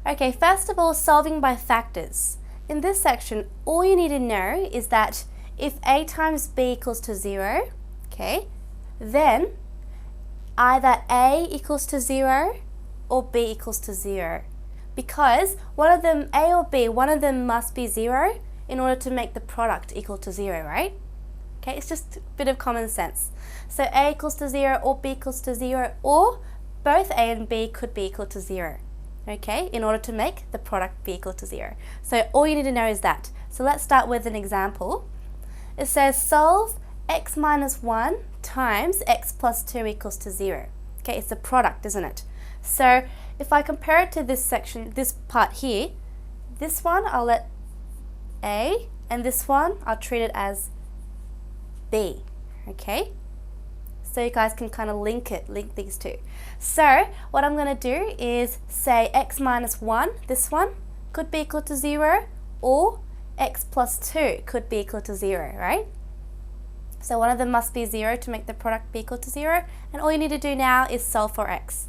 Okay, first of all, solving by factors. In this section, all you need to know is that if a times b equals to 0, okay, then either a equals to 0 or b equals to 0. Because one of them, a or b, one of them must be 0 in order to make the product equal to 0, right? Okay, it's just a bit of common sense. So a equals to 0 or b equals to 0, or both a and b could be equal to 0. Okay, in order to make the product be equal to 0. So all you need to know is that. So let's start with an example. It says solve x minus 1 times x plus 2 equals to 0. Okay, it's a product, isn't it? So if I compare it to this section, this part here, this one I'll let A, and this one I'll treat it as B. Okay? So you guys can kind of link these two. So what I'm going to do is say x minus 1, this one, could be equal to 0, or x plus 2 could be equal to 0, right? So one of them must be 0 to make the product be equal to 0, and all you need to do now is solve for x.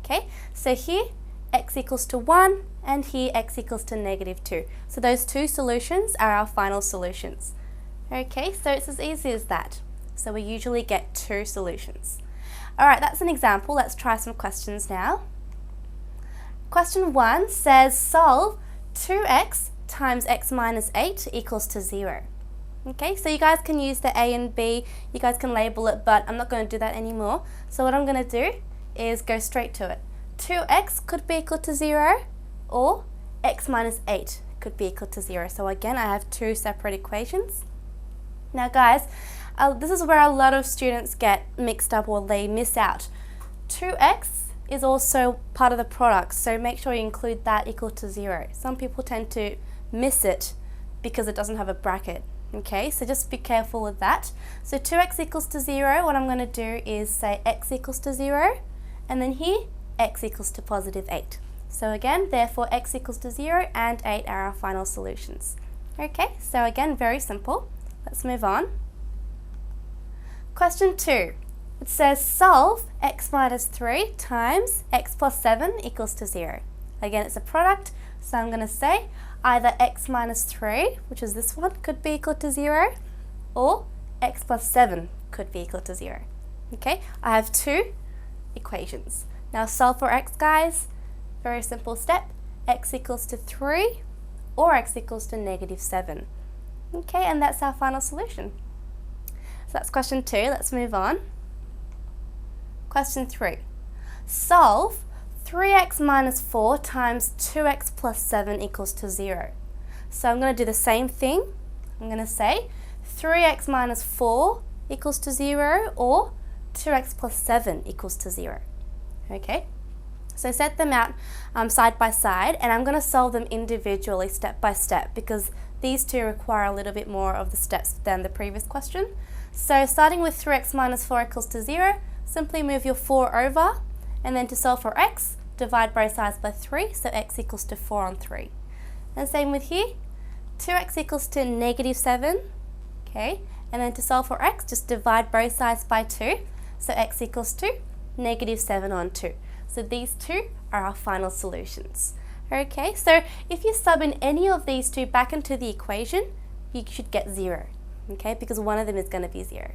Okay, so here x equals to 1, and here x equals to negative 2. So those two solutions are our final solutions. Okay, so it's as easy as that. So we usually get two solutions. Alright, that's an example. Let's try some questions now. Question 1 says solve 2x times x minus 8 equals to 0. Okay, so you guys can use the a and b, you guys can label it, but I'm not going to do that anymore. So what I'm going to do is go straight to it. 2x could be equal to 0, or x minus 8 could be equal to 0. So again, I have two separate equations. Now guys, this is where a lot of students get mixed up or they miss out. 2x is also part of the product, so make sure you include that equal to 0. Some people tend to miss it because it doesn't have a bracket. Okay, so just be careful with that. So 2x equals to 0, what I'm going to do is say x equals to 0, and then here x equals to positive 8. So again, therefore x equals to 0 and 8 are our final solutions. Okay, so again, very simple. Let's move on. Question 2. It says solve x minus 3 times x plus 7 equals to 0. Again, it's a product, so I'm going to say either x minus 3, which is this one, could be equal to 0, or x plus 7 could be equal to 0. Okay, I have two equations. Now solve for x, guys. Very simple step. X equals to 3, or x equals to negative 7. Okay, and that's our final solution. So that's question 2. Let's move on. Question 3. Solve 3x minus 4 times 2x plus 7 equals to 0. So I'm going to do the same thing. I'm going to say 3x minus 4 equals to 0, or 2x plus 7 equals to 0. Okay, so set them out side by side, and I'm going to solve them individually step by step because these two require a little bit more of the steps than the previous question. So starting with 3x minus 4 equals to 0, simply move your 4 over, and then to solve for x, divide both sides by 3, so x equals to 4 on 3. And same with here, 2x equals to negative 7, okay, and then to solve for x, just divide both sides by 2, so x equals to negative 7 on 2. So these two are our final solutions. Okay, so if you sub in any of these two back into the equation, you should get 0, okay, because one of them is going to be 0.